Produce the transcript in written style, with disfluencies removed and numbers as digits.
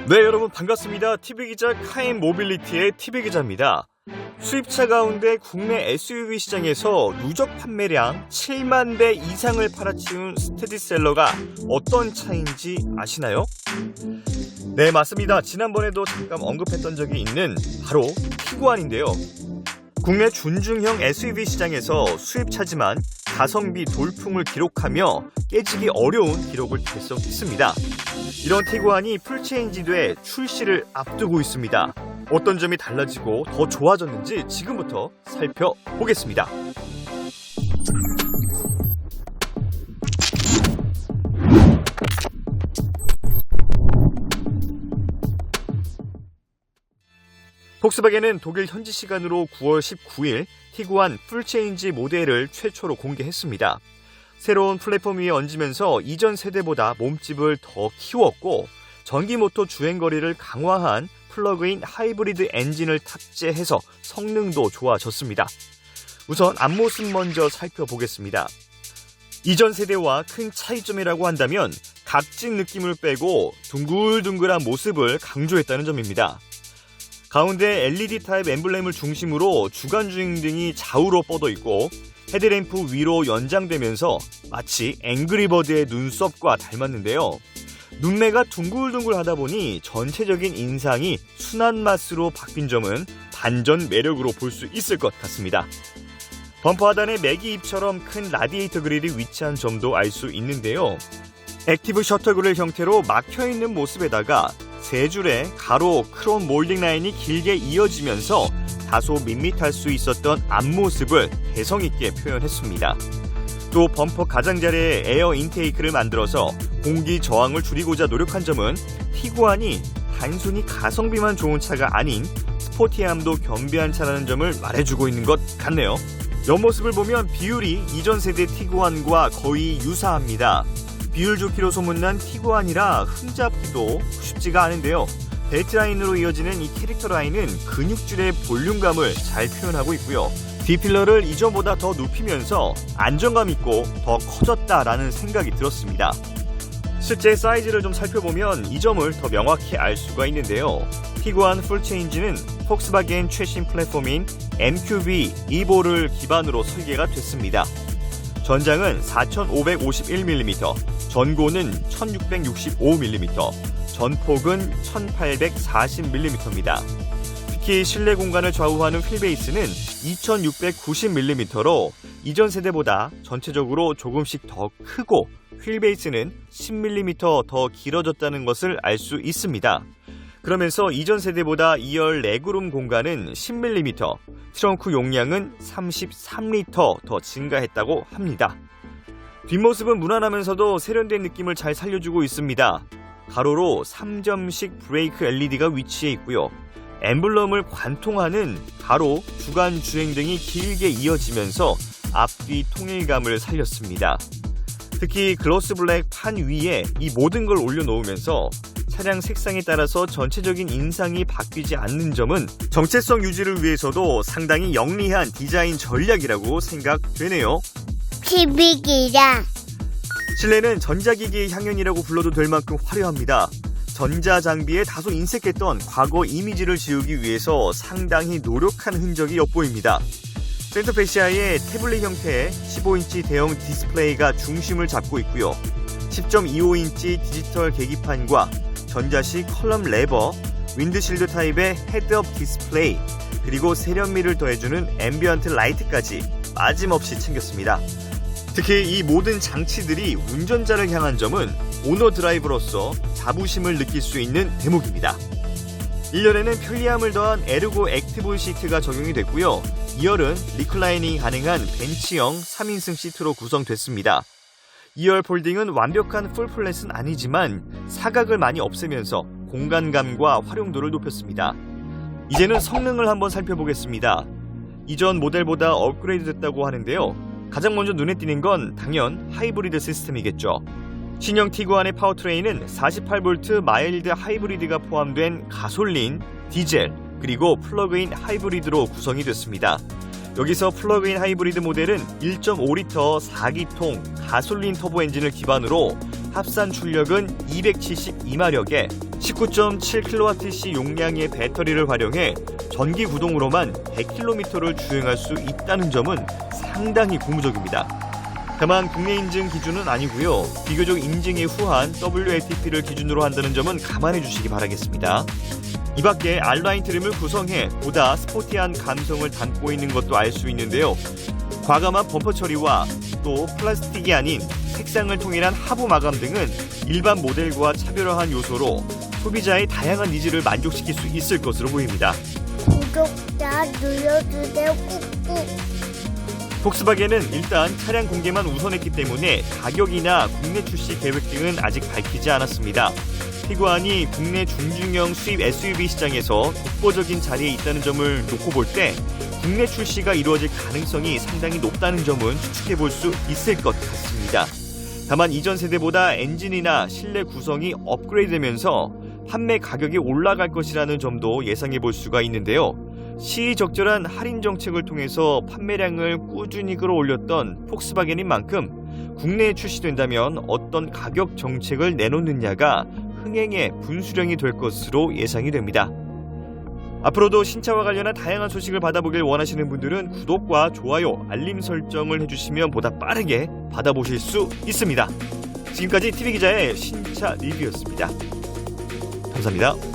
네, 여러분 반갑습니다. TV기자 카인 모빌리티의 TV기자입니다. 수입차 가운데 국내 SUV 시장에서 누적 판매량 7만 대 이상을 팔아치운 스테디셀러가 어떤 차인지 아시나요? 네, 맞습니다. 지난번에도 잠깐 언급했던 적이 있는 바로 티구안인데요. 국내 준중형 SUV 시장에서 수입차지만 가성비 돌풍을 기록하며 깨지기 어려운 기록을 달성했습니다. 이런 티구안이 풀체인지돼 출시를 앞두고 있습니다. 어떤 점이 달라지고 더 좋아졌는지 지금부터 살펴보겠습니다. 폭스바겐은 독일 현지 시간으로 9월 19일 티구안 풀체인지 모델을 최초로 공개했습니다. 새로운 플랫폼 위에 얹으면서 이전 세대보다 몸집을 더 키웠고 전기모터 주행거리를 강화한 플러그인 하이브리드 엔진을 탑재해서 성능도 좋아졌습니다. 우선 앞모습 먼저 살펴보겠습니다. 이전 세대와 큰 차이점이라고 한다면 각진 느낌을 빼고 둥글둥글한 모습을 강조했다는 점입니다. 가운데 LED 타입 엠블렘을 중심으로 주간주행 등이 좌우로 뻗어 있고 헤드램프 위로 연장되면서 마치 앵그리버드의 눈썹과 닮았는데요. 눈매가 둥글둥글하다 보니 전체적인 인상이 순한 맛으로 바뀐 점은 반전 매력으로 볼 수 있을 것 같습니다. 범퍼 하단에 매기 잎처럼 큰 라디에이터 그릴이 위치한 점도 알 수 있는데요. 액티브 셔터 그릴 형태로 막혀있는 모습에다가 세 줄의 가로 크롬 몰딩 라인이 길게 이어지면서 다소 밋밋할 수 있었던 앞모습을 개성있게 표현했습니다. 또 범퍼 가장자리에 에어 인테이크를 만들어서 공기 저항을 줄이고자 노력한 점은 티구안이 단순히 가성비만 좋은 차가 아닌 스포티함도 겸비한 차라는 점을 말해주고 있는 것 같네요. 옆모습을 보면 비율이 이전 세대 티구안과 거의 유사합니다. 비율 좋기로 소문난 티구안이라 흠잡기도 쉽지가 않은데요. 벨트 라인으로 이어지는 이 캐릭터 라인은 근육줄의 볼륨감을 잘 표현하고 있고요. D필러를 이전보다 더 눕히면서 안정감 있고 더 커졌다라는 생각이 들었습니다. 실제 사이즈를 좀 살펴보면 이 점을 더 명확히 알 수가 있는데요. 티구안 풀체인지는 폭스바겐 최신 플랫폼인 MQB EVO를 기반으로 설계가 됐습니다. 전장은 4551mm, 전고는 1665mm, 전폭은 1840mm입니다. 특히 실내 공간을 좌우하는 휠베이스는 2690mm로 이전 세대보다 전체적으로 조금씩 더 크고 휠베이스는 10mm 더 길어졌다는 것을 알 수 있습니다. 그러면서 이전 세대보다 2열 레그룸 공간은 10mm, 트렁크 용량은 33L 더 증가했다고 합니다. 뒷모습은 무난하면서도 세련된 느낌을 잘 살려주고 있습니다. 가로로 3점식 브레이크 LED가 위치해 있고요. 엠블럼을 관통하는 가로, 주간 주행 등이 길게 이어지면서 앞뒤 통일감을 살렸습니다. 특히 글로스 블랙 판 위에 이 모든 걸 올려놓으면서 차량 색상에 따라서 전체적인 인상이 바뀌지 않는 점은 정체성 유지를 위해서도 상당히 영리한 디자인 전략이라고 생각되네요. TV기자. 실내는 전자기기의 향연이라고 불러도 될 만큼 화려합니다. 전자장비에 다소 인색했던 과거 이미지를 지우기 위해서 상당히 노력한 흔적이 엿보입니다. 센터페시아에 태블릿 형태의 15인치 대형 디스플레이가 중심을 잡고 있고요. 10.25인치 디지털 계기판과 전자식 컬럼 레버, 윈드실드 타입의 헤드업 디스플레이, 그리고 세련미를 더해주는 앰비언트 라이트까지 빠짐없이 챙겼습니다. 특히 이 모든 장치들이 운전자를 향한 점은 오너 드라이버로서 자부심을 느낄 수 있는 대목입니다. 1열에는 편리함을 더한 에르고 액티브 시트가 적용이 됐고요. 2열은 리클라이닝 가능한 벤치형 3인승 시트로 구성됐습니다. 2열 폴딩은 완벽한 풀플랫은 아니지만 사각을 많이 없애면서 공간감과 활용도를 높였습니다. 이제는 성능을 한번 살펴보겠습니다. 이전 모델보다 업그레이드 됐다고 하는데요. 가장 먼저 눈에 띄는 건 당연 하이브리드 시스템이겠죠. 신형 티구안의 파워트레인은 48V 마일드 하이브리드가 포함된 가솔린, 디젤, 그리고 플러그인 하이브리드로 구성이 됐습니다. 여기서 플러그인 하이브리드 모델은 1.5리터 4기통 가솔린 터보 엔진을 기반으로 합산 출력은 272마력에 19.7kWh 용량의 배터리를 활용해 전기 구동으로만 100km를 주행할 수 있다는 점은 상당히 고무적입니다. 다만 국내 인증 기준은 아니고요. 비교적 인증이 후한 WLTP를 기준으로 한다는 점은 감안해 주시기 바라겠습니다. 이 밖에 R라인 트림을 구성해 보다 스포티한 감성을 담고 있는 것도 알 수 있는데요. 과감한 범퍼 처리와 또 플라스틱이 아닌 색상을 통일한 하부 마감 등은 일반 모델과 차별화한 요소로 소비자의 다양한 니즈를 만족시킬 수 있을 것으로 보입니다. 구독자 눌러주세요. 꾹꾹. 폭스바겐은 일단 차량 공개만 우선했기 때문에 가격이나 국내 출시 계획 등은 아직 밝히지 않았습니다. 티구안이 국내 중중형 수입 SUV 시장에서 독보적인 자리에 있다는 점을 놓고 볼 때 국내 출시가 이루어질 가능성이 상당히 높다는 점은 추측해 볼 수 있을 것 같습니다. 다만 이전 세대보다 엔진이나 실내 구성이 업그레이드되면서 판매 가격이 올라갈 것이라는 점도 예상해 볼 수가 있는데요. 시의적절한 할인 정책을 통해서 판매량을 꾸준히 끌어올렸던 폭스바겐인 만큼 국내에 출시된다면 어떤 가격 정책을 내놓느냐가 흥행의 분수령이 될 것으로 예상이 됩니다. 앞으로도 신차와 관련한 다양한 소식을 받아보길 원하시는 분들은 구독과 좋아요, 알림 설정을 해주시면 보다 빠르게 받아보실 수 있습니다. 지금까지 TV기자의 신차 리뷰였습니다. 감사합니다.